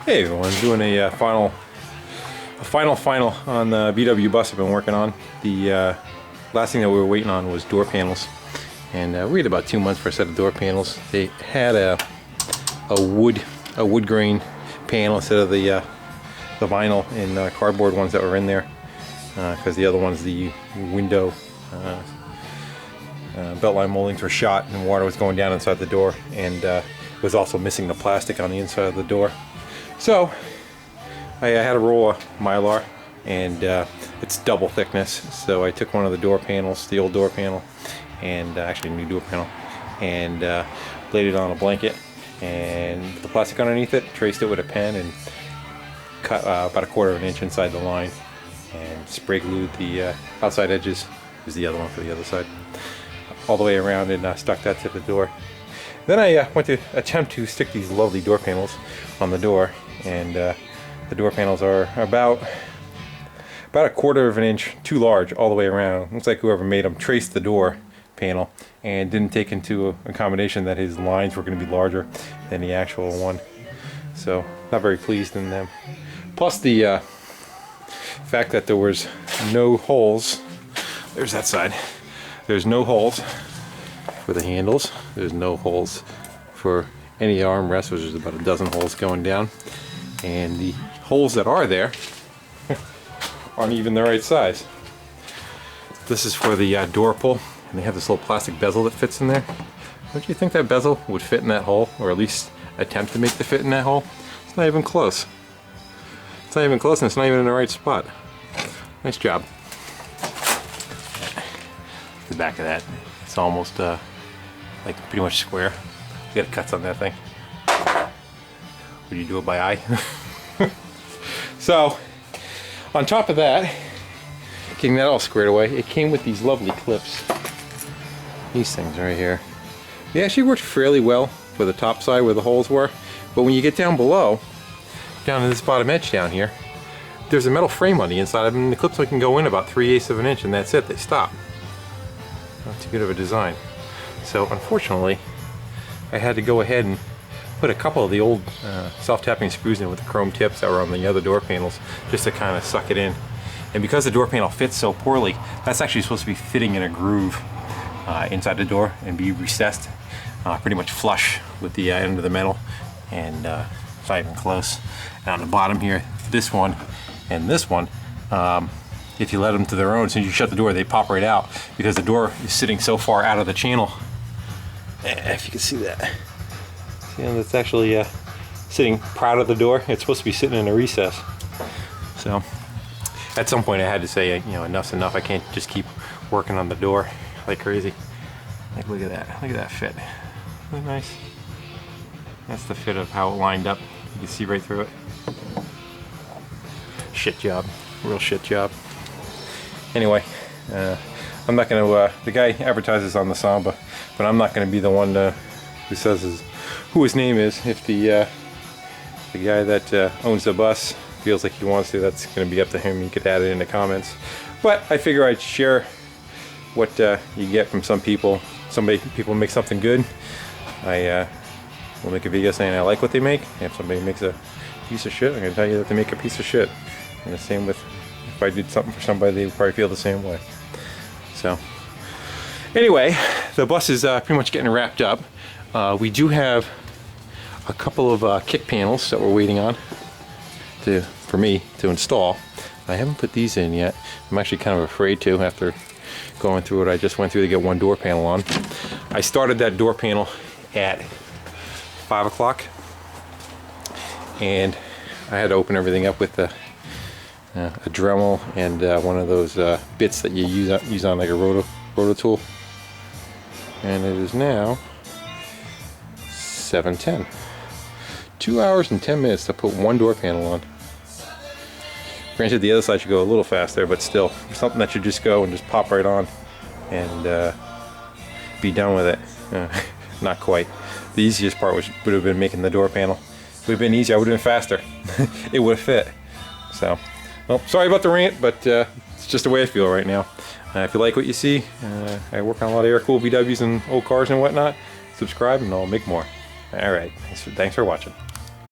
Hey everyone, doing a final on the VW bus I've been working on. The last thing that we were waiting on was door panels, and we waited about 2 months for a set of door panels. They had a wood grain panel instead of the vinyl and cardboard ones that were in there, because the other ones, the window belt line moldings were shot and water was going down inside the door, and was also missing the plastic on the inside of the door. So I had a roll of Mylar, and it's double thickness, so I took one of the door panels, the old door panel, and actually a new door panel, and laid it on a blanket and put the plastic underneath it, traced it with a pen, and cut about 1/4 of an inch inside the line, and spray glued the outside edges. There's the other one for the other side, all the way around, and stuck that to the door. Then I went to attempt to stick these lovely door panels on the door, and the door panels are about 1/4 of an inch too large all the way around. Looks like whoever made them traced the door panel and didn't take into accommodation that his lines were going to be larger than the actual one. So not very pleased in them. Plus the fact that there was no holes. There's that side. There's no holes for the handles. There's no holes for any armrest, which is about a dozen holes going down. And the holes that are there aren't even the right size. This is for the door pull, and they have this little plastic bezel that fits in there. Don't you think that bezel would fit in that hole, or at least attempt to make the fit in that hole? It's not even close. It's not even close, and it's not even in the right spot. Nice job. The back of that, it's almost like pretty much square. You got cuts on that thing. Would you do it by eye? So, on top of that, getting that all squared away, it came with these lovely clips. These things right here. They actually worked fairly well for the top side where the holes were, but when you get down below, down to this bottom edge down here, there's a metal frame on the inside of them, and the clips can go in about 3/8 of an inch, and that's it, they stop. Not too good of a design. So unfortunately, I had to go ahead and put a couple of the old self-tapping screws in with the chrome tips that were on the other door panels, just to kind of suck it in. And because the door panel fits so poorly, that's actually supposed to be fitting in a groove inside the door and be recessed pretty much flush with the end of the metal, and it's not even close. And on the bottom here, this one and this one, if you let them to their own, as soon as you shut the door, they pop right out, because the door is sitting so far out of the channel. If you can see that. See, it's actually sitting proud of the door. It's supposed to be sitting in a recess. So at some point I had to say, you know, enough's enough. I can't just keep working on the door like crazy. Like, look at that. Look at that fit. Isn't that nice? That's the fit of how it lined up. You can see right through it. Shit job. Real shit job. Anyway, I'm not going to, the guy advertises on the Samba, but I'm not going to be the one who says who his name is. If the guy that owns the bus feels like he wants to, that's going to be up to him. You could add it in the comments. But I figure I'd share what you get from some people. People make something good. I will make a video saying I like what they make. If somebody makes a piece of shit, I'm going to tell you that they make a piece of shit. And the same with, if I did something for somebody, they would probably feel the same way. So anyway, the bus is pretty much getting wrapped up. We do have a couple of kick panels that we're waiting on for me to install. I haven't put these in yet. I'm actually kind of afraid to, after going through what I just went through to get one door panel on. I started that door panel at 5 o'clock, and I had to open everything up with a Dremel and one of those bits that you use on like a roto tool. And it is now 7:10. 2 hours and 10 minutes to put one door panel on. Granted, the other side should go a little faster, but still, something that should just go and just pop right on and be done with it. Not quite. The easiest part would have been making the door panel. It would have been easier. I would have been faster. It would have fit. So, well, sorry about the rant, but it's just the way I feel right now. If you like what you see, I work on a lot of air-cooled VWs and old cars and whatnot. Subscribe and I'll make more. Alright, thanks for watching.